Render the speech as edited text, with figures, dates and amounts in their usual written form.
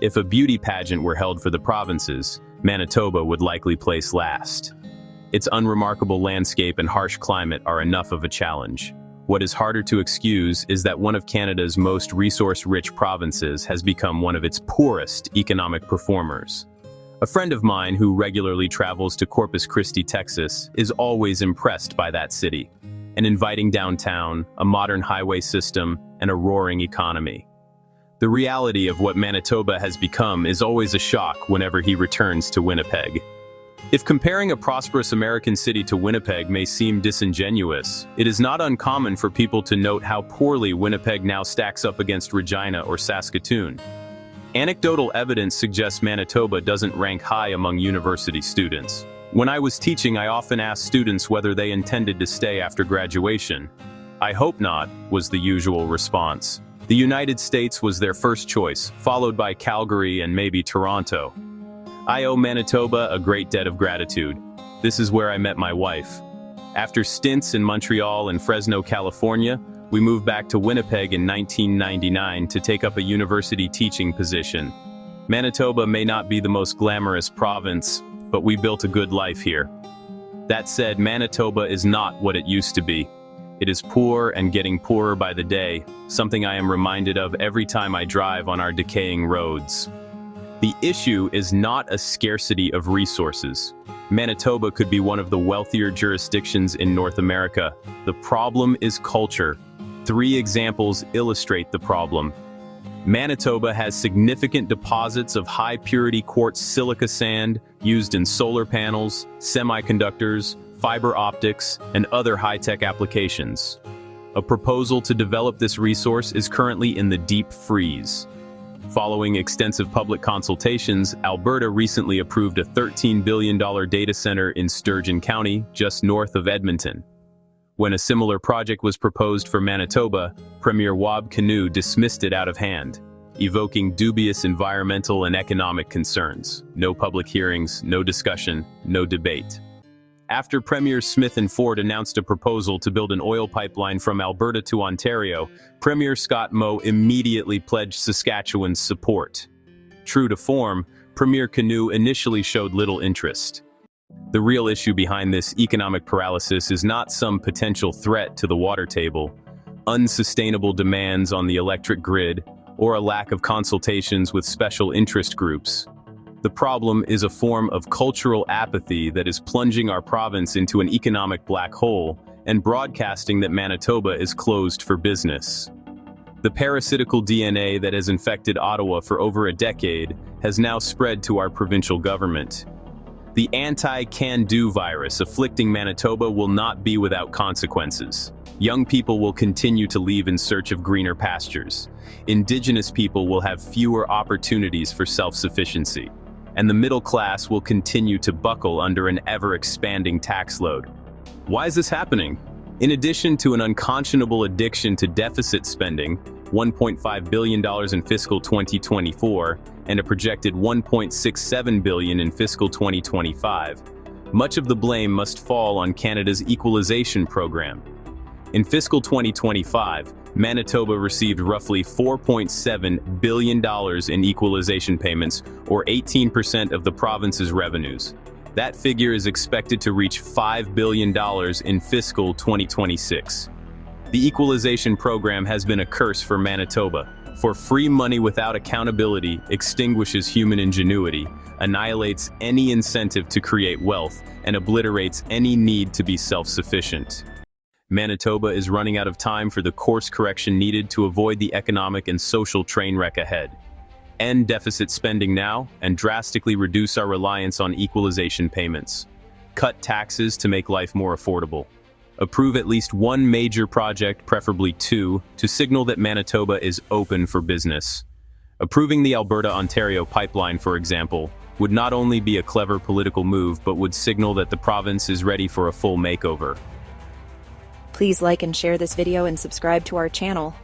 If a beauty pageant were held for the provinces, Manitoba would likely place last. Its unremarkable landscape and harsh climate are enough of a challenge. What is harder to excuse is that one of Canada's most resource-rich provinces has become one of its poorest economic performers. A friend of mine who regularly travels to Corpus Christi, Texas, is always impressed by that city. An inviting downtown, a modern highway system, and a roaring economy. The reality of what Manitoba has become is always a shock whenever he returns to Winnipeg. If comparing a prosperous American city to Winnipeg may seem disingenuous, it is not uncommon for people to note how poorly Winnipeg now stacks up against Regina or Saskatoon. Anecdotal evidence suggests Manitoba doesn't rank high among university students. When I was teaching, I often asked students whether they intended to stay after graduation. "I hope not," was the usual response. The United States was their first choice, followed by Calgary and maybe Toronto. I owe Manitoba a great debt of gratitude. This is where I met my wife. After stints in Montreal and Fresno, California, we moved back to Winnipeg in 1999 to take up a university teaching position. Manitoba may not be the most glamorous province, but we built a good life here. That said, Manitoba is not what it used to be. It is poor and getting poorer by the day, something I am reminded of every time I drive on our decaying roads. The issue is not a scarcity of resources. Manitoba could be one of the wealthier jurisdictions in North America. The problem is culture. 3 examples illustrate the problem. Manitoba has significant deposits of high-purity quartz silica sand used in solar panels, semiconductors, fiber optics, and other high-tech applications. A proposal to develop this resource is currently in the deep freeze. Following extensive public consultations, Alberta recently approved a $13 billion data center in Sturgeon County, just north of Edmonton. When a similar project was proposed for Manitoba, Premier Wab Kinew dismissed it out of hand, evoking dubious environmental and economic concerns. No public hearings, no discussion, no debate. After Premiers Smith and Ford announced a proposal to build an oil pipeline from Alberta to Ontario, Premier Scott Moe immediately pledged Saskatchewan's support. True to form, Premier Kinew initially showed little interest. The real issue behind this economic paralysis is not some potential threat to the water table, unsustainable demands on the electric grid, or a lack of consultations with special interest groups. The problem is a form of cultural apathy that is plunging our province into an economic black hole and broadcasting that Manitoba is closed for business. The parasitical DNA that has infected Ottawa for over a decade has now spread to our provincial government. The anti-can-do virus afflicting Manitoba will not be without consequences. Young people will continue to leave in search of greener pastures. Indigenous people will have fewer opportunities for self-sufficiency. And the middle class will continue to buckle under an ever-expanding tax load. Why is this happening? In addition to an unconscionable addiction to deficit spending, $1.5 billion in fiscal 2024, and a projected $1.67 billion in fiscal 2025, much of the blame must fall on Canada's equalization program. In fiscal 2025, Manitoba received roughly $4.7 billion in equalization payments, or 18% of the province's revenues. That figure is expected to reach $5 billion in fiscal 2026. The equalization program has been a curse for Manitoba, for free money without accountability extinguishes human ingenuity, annihilates any incentive to create wealth, and obliterates any need to be self-sufficient. Manitoba is running out of time for the course correction needed to avoid the economic and social train wreck ahead. End deficit spending now and drastically reduce our reliance on equalization payments. Cut taxes to make life more affordable. Approve at least one major project, preferably 2, to signal that Manitoba is open for business. Approving the Alberta-Ontario pipeline, for example, would not only be a clever political move but would signal that the province is ready for a full makeover. Please like and share this video and subscribe to our channel.